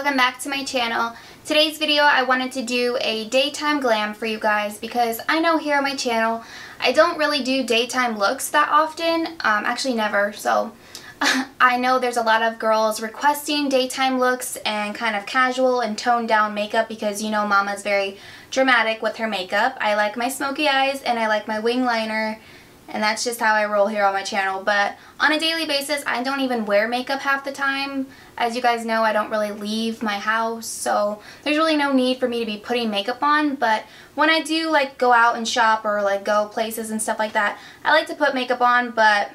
welcome back to my channel. Today's video I wanted to do a daytime glam for you guys because I know here on my channel I don't really do daytime looks that often, actually never, so I know there's a lot of girls requesting daytime looks and kind of casual and toned down makeup because you know Mama's very dramatic with her makeup. I like my smoky eyes and I like my wing liner, and that's just how I roll here on my channel. But on a daily basis, I don't even wear makeup half the time. As you guys know, I don't really leave my house, so there's really no need for me to be putting makeup on. But when I do like go out and shop or like go places and stuff like that, I like to put makeup on, but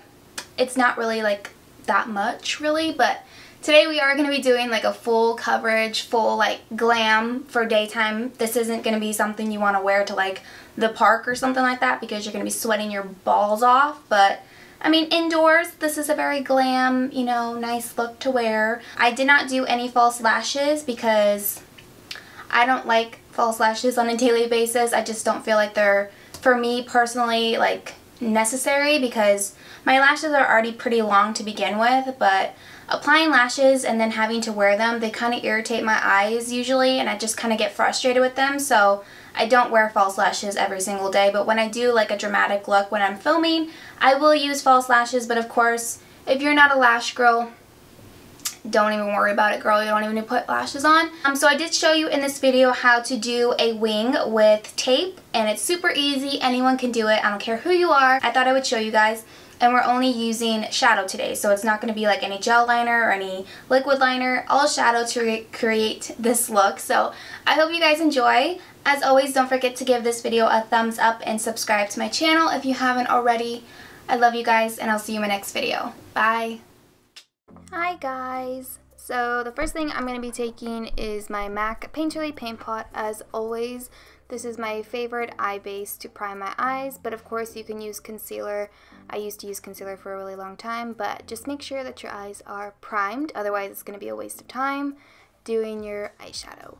it's not really like that much really. But today we are going to be doing like a full coverage, full like glam for daytime. This isn't going to be something you want to wear to like the park or something like that because you're going to be sweating your balls off. But I mean, indoors this is a very glam, you know, nice look to wear. I did not do any false lashes because I don't like false lashes on a daily basis. I just don't feel like they're, for me personally, like necessary because my lashes are already pretty long to begin with. But applying lashes and then having to wear them, they kind of irritate my eyes usually, and I just kind of get frustrated with them. So I don't wear false lashes every single day, but when I do like a dramatic look when I'm filming, I will use false lashes. But of course, if you're not a lash girl, don't even worry about it, girl. You don't even need to put lashes on. So I did show you in this video how to do a wing with tape, and it's super easy. Anyone can do it. I don't care who you are. I thought I would show you guys. And we're only using shadow today, so it's not going to be like any gel liner or any liquid liner. All shadow to create this look. So I hope you guys enjoy. As always, don't forget to give this video a thumbs up and subscribe to my channel if you haven't already. I love you guys, and I'll see you in my next video. Bye! Hi guys! So the first thing I'm going to be taking is my MAC Painterly Paint Pot. As always, this is my favorite eye base to prime my eyes, but of course you can use concealer. I used to use concealer for a really long time, but just make sure that your eyes are primed, otherwise it's going to be a waste of time doing your eyeshadow.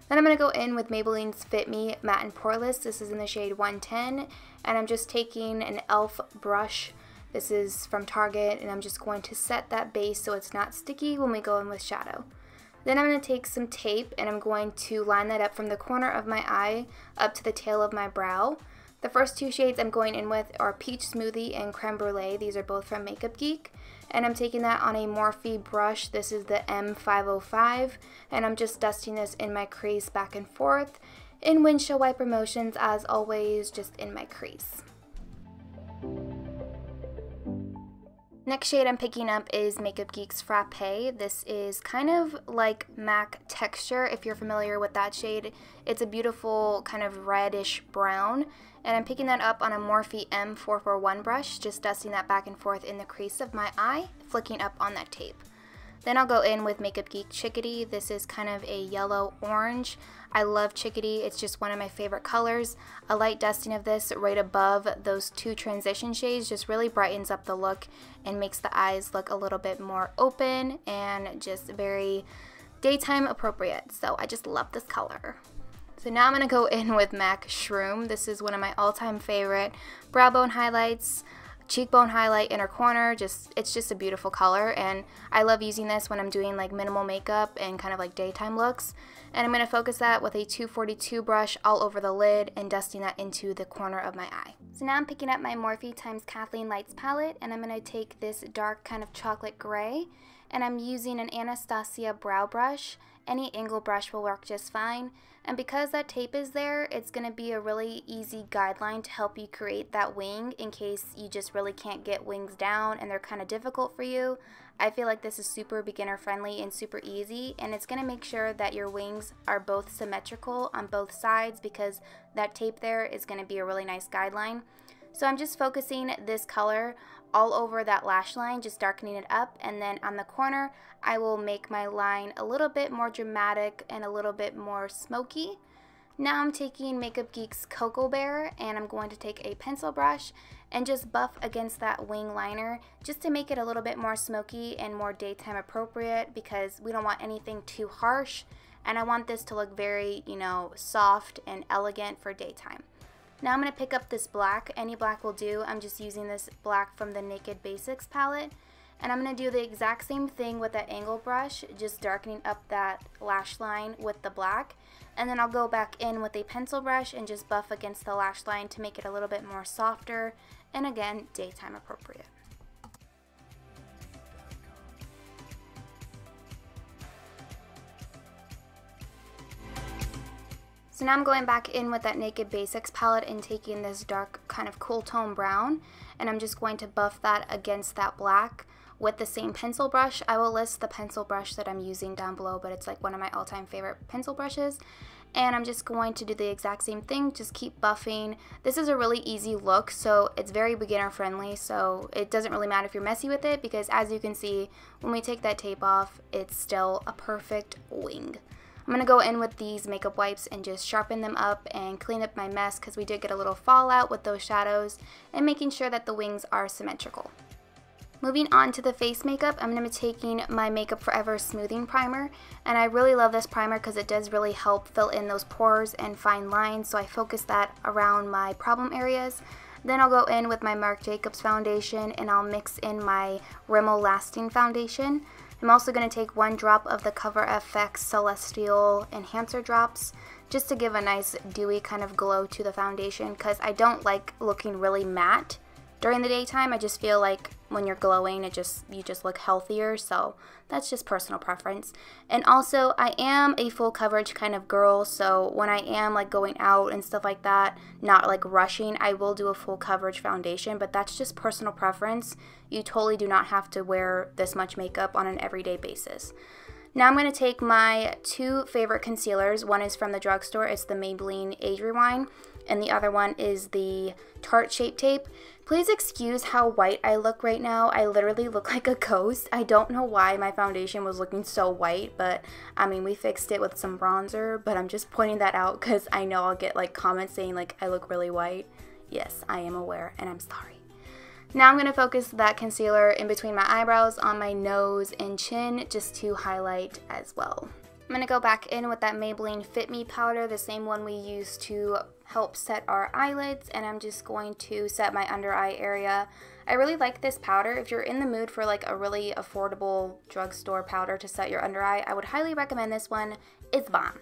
Then I'm going to go in with Maybelline's Fit Me Matte and Poreless. This is in the shade 110, and I'm just taking an e.l.f. brush. This is from Target, and I'm just going to set that base so it's not sticky when we go in with shadow. Then I'm going to take some tape, and I'm going to line that up from the corner of my eye up to the tail of my brow. The first two shades I'm going in with are Peach Smoothie and Creme Brûlée. These are both from Makeup Geek. And I'm taking that on a Morphe brush. This is the M505. And I'm just dusting this in my crease back and forth in windshield wiper motions, as always, just in my crease. Next shade I'm picking up is Makeup Geek's Frappe. This is kind of like MAC texture, if you're familiar with that shade. It's a beautiful kind of reddish brown, and I'm picking that up on a Morphe M441 brush, just dusting that back and forth in the crease of my eye, flicking up on that tape. Then I'll go in with Makeup Geek Chickadee. This is kind of a yellow-orange. I love Chickadee. It's just one of my favorite colors. A light dusting of this right above those two transition shades just really brightens up the look and makes the eyes look a little bit more open and just very daytime appropriate. So I just love this color. So now I'm going to go in with MAC-Shroom. This is one of my all-time favorite brow bone highlights. Cheekbone highlight, inner corner, it's just a beautiful color, and I love using this when I'm doing like minimal makeup and kind of like daytime looks. And I'm going to focus that with a 242 brush all over the lid and dusting that into the corner of my eye. So now I'm picking up my Morphe x Kathleenlights palette, and I'm going to take this dark kind of chocolate gray, and I'm using an Anastasia brow brush. Any angle brush will work just fine. And because that tape is there, it's going to be a really easy guideline to help you create that wing in case you just really can't get wings down and they're kind of difficult for you. I feel like this is super beginner friendly and super easy, and it's going to make sure that your wings are both symmetrical on both sides because that tape there is going to be a really nice guideline. So I'm just focusing this color all over that lash line, just darkening it up, and then on the corner I will make my line a little bit more dramatic and a little bit more smoky. Now I'm taking Makeup Geek's Cocoa Bear, and I'm going to take a pencil brush and just buff against that wing liner just to make it a little bit more smoky and more daytime appropriate because we don't want anything too harsh, and I want this to look very, you know, soft and elegant for daytime. Now I'm going to pick up this black. Any black will do. I'm just using this black from the Naked Basics palette, And I'm going to do the exact same thing with that angle brush, just darkening up that lash line with the black. And then I'll go back in with a pencil brush and just buff against the lash line to make it a little bit more softer and again, daytime appropriate. So now I'm going back in with that Naked Basics palette and taking this dark kind of cool tone brown, and I'm just going to buff that against that black with the same pencil brush. I will list the pencil brush that I'm using down below, but it's like one of my all-time favorite pencil brushes. And I'm just going to do the exact same thing, just keep buffing. This is a really easy look, so it's very beginner friendly, so it doesn't really matter if you're messy with it, because as you can see, when we take that tape off, it's still a perfect wing. I'm going to go in with these makeup wipes and just sharpen them up and clean up my mess, because we did get a little fallout with those shadows, and making sure that the wings are symmetrical. Moving on to the face makeup, I'm going to be taking my Makeupforever Smoothing Primer, and I really love this primer because it does really help fill in those pores and fine lines, so I focus that around my problem areas. Then I'll go in with my Marc Jacobs foundation and I'll mix in my Rimmel Lasting Foundation. I'm also going to take 1 drop of the Cover FX Celestial Enhancer Drops just to give a nice dewy kind of glow to the foundation, because I don't like looking really matte during the daytime. I just feel like when you're glowing, you just look healthier, so that's just personal preference. And also, I am a full coverage kind of girl, so when I am like going out and stuff like that, not like rushing, I will do a full coverage foundation, but that's just personal preference. You totally do not have to wear this much makeup on an everyday basis. Now I'm going to take my 2 favorite concealers. One is from the drugstore, it's the Maybelline Age Rewind, and the other one is the Tarte Shape Tape. Please excuse how white I look right now. I literally look like a ghost. I don't know why my foundation was looking so white, but I mean, we fixed it with some bronzer, but I'm just pointing that out because I know I'll get like comments saying like I look really white. Yes, I am aware, and I'm sorry. Now I'm going to focus that concealer in between my eyebrows, on my nose and chin, just to highlight as well. I'm going to go back in with that Maybelline Fit Me powder, the same one we used to help set our eyelids, and I'm just going to set my under eye area. I really like this powder. If you're in the mood for like a really affordable drugstore powder to set your under eye, I would highly recommend this one. It's bomb.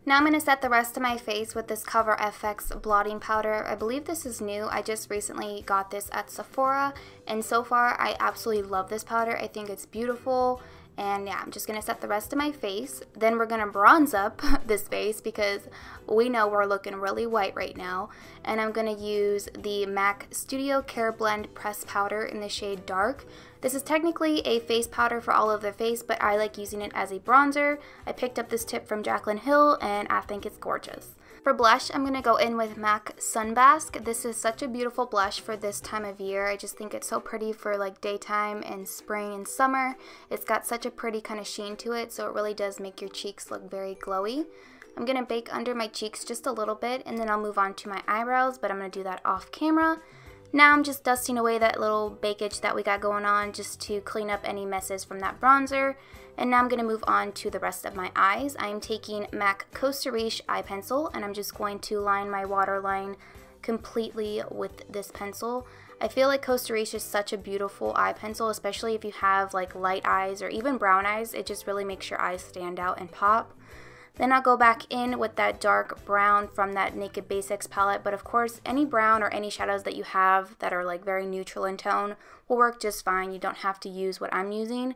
Now I'm going to set the rest of my face with this Cover FX blotting powder. I believe this is new. I just recently got this at Sephora, and so far I absolutely love this powder. I think it's beautiful. And yeah, I'm just going to set the rest of my face. Then we're going to bronze up this face because we know we're looking really white right now. And I'm going to use the MAC Studio Careblend Pressed powder in the shade Dark. This is technically a face powder for all of the face, but I like using it as a bronzer. I picked up this tip from Jaclyn Hill and I think it's gorgeous. For blush, I'm going to go in with MAC Sunbasque. This is such a beautiful blush for this time of year. I just think it's so pretty for like daytime and spring and summer. It's got such a pretty kind of sheen to it, so it really does make your cheeks look very glowy. I'm going to bake under my cheeks just a little bit, and then I'll move on to my eyebrows, but I'm going to do that off camera. Now I'm just dusting away that little bakeage that we got going on just to clean up any messes from that bronzer. And now I'm going to move on to the rest of my eyes. I'm taking MAC Costa Riche eye pencil, and I'm just going to line my waterline completely with this pencil. I feel like Costa Riche is such a beautiful eye pencil, especially if you have like light eyes or even brown eyes. It just really makes your eyes stand out and pop. Then I'll go back in with that dark brown from that Naked Basics palette, but of course any brown or any shadows that you have that are like very neutral in tone will work just fine. You don't have to use what I'm using.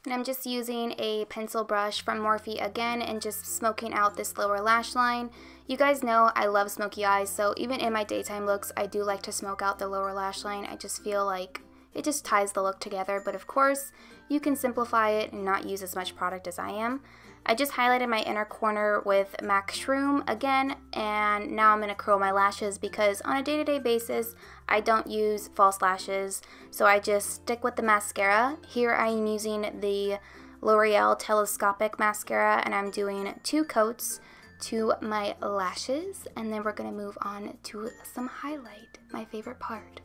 And I'm just using a pencil brush from Morphe again and just smoking out this lower lash line. You guys know I love smoky eyes, so even in my daytime looks, I do like to smoke out the lower lash line. I just feel like it just ties the look together, but of course, you can simplify it and not use as much product as I am. I just highlighted my inner corner with MAC-Shroom again, and now I'm going to curl my lashes because on a day-to-day basis, I don't use false lashes, so I just stick with the mascara. Here I am using the L'Oreal Telescopic Mascara, and I'm doing 2 coats to my lashes, and then we're going to move on to some highlight, my favorite part.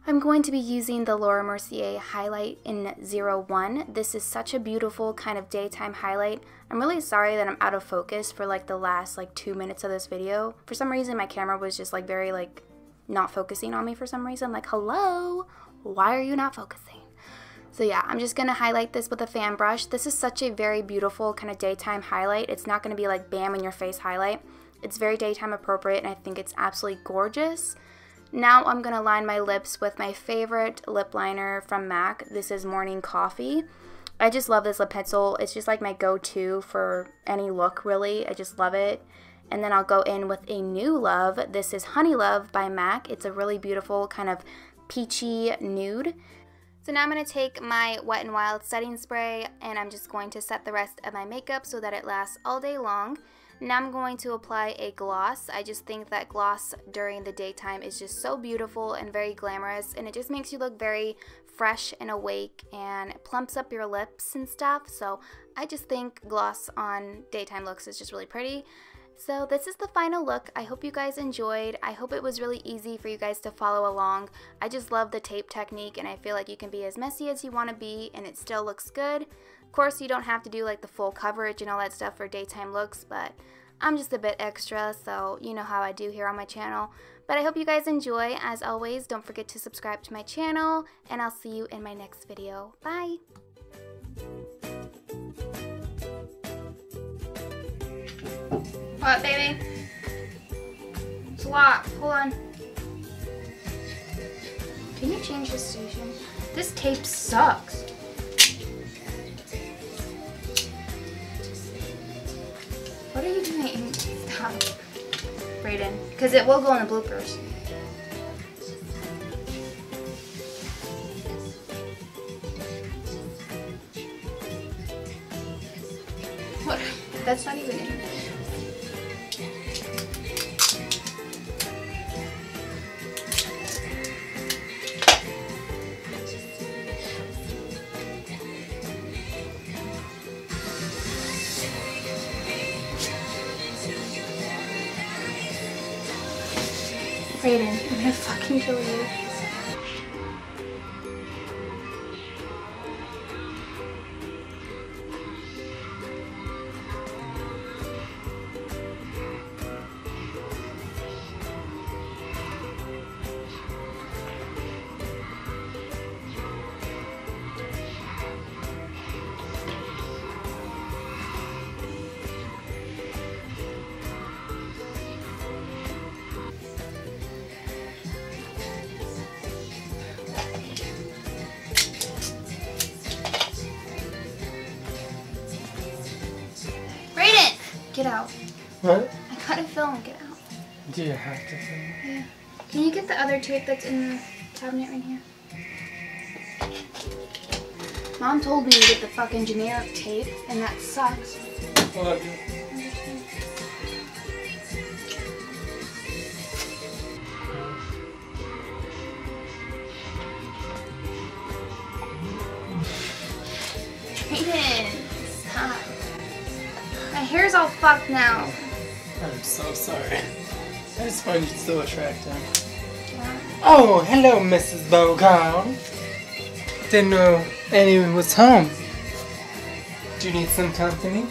I'm going to be using the Laura Mercier highlight in 01. This is such a beautiful kind of daytime highlight. I'm really sorry that I'm out of focus for like the last 2 minutes of this video. For some reason my camera was just very not focusing on me for some reason. Like, hello, why are you not focusing? So yeah, I'm just going to highlight this with a fan brush. This is such a very beautiful kind of daytime highlight. It's not going to be like bam in your face highlight. It's very daytime appropriate, and I think it's absolutely gorgeous. Now I'm going to line my lips with my favorite lip liner from MAC. This is Morning Coffee. I just love this lip pencil. It's just like my go-to for any look, really. I just love it. And then I'll go in with a new love. This is Honeylove by MAC. It's a really beautiful kind of peachy nude. So now I'm going to take my Wet n Wild setting spray, and I'm just going to set the rest of my makeup so that it lasts all day long. Now I'm going to apply a gloss. I just think that gloss during the daytime is just so beautiful and very glamorous, and it just makes you look very fresh and awake, and it plumps up your lips and stuff. So I just think gloss on daytime looks is just really pretty. So this is the final look. I hope you guys enjoyed. I hope it was really easy for you guys to follow along. I just love the tape technique, and I feel like you can be as messy as you want to be and it still looks good. Of course, you don't have to do like the full coverage and all that stuff for daytime looks, but I'm just a bit extra, so you know how I do here on my channel. But I hope you guys enjoy. As always, don't forget to subscribe to my channel, and I'll see you in my next video. Bye! What, baby? It's a lot. Hold on. Can you change the station? This tape sucks. What are you doing? Stop. Brayden. Because it will go in the bloopers. What? That's not even in. Brayden, I'm gonna fucking kill you. Get out. What? I gotta film. Get out. Do you have to film? Yeah. Can you get the other tape that's in the cabinet right here? Mom told me to get the fucking generic tape, and that sucks. What? Brayden, stop. My hair's all fucked now. I'm so sorry. I just find you so attractive. Yeah. Oh, hello, Mrs. Bogan. Didn't know anyone was home. Do you need some company?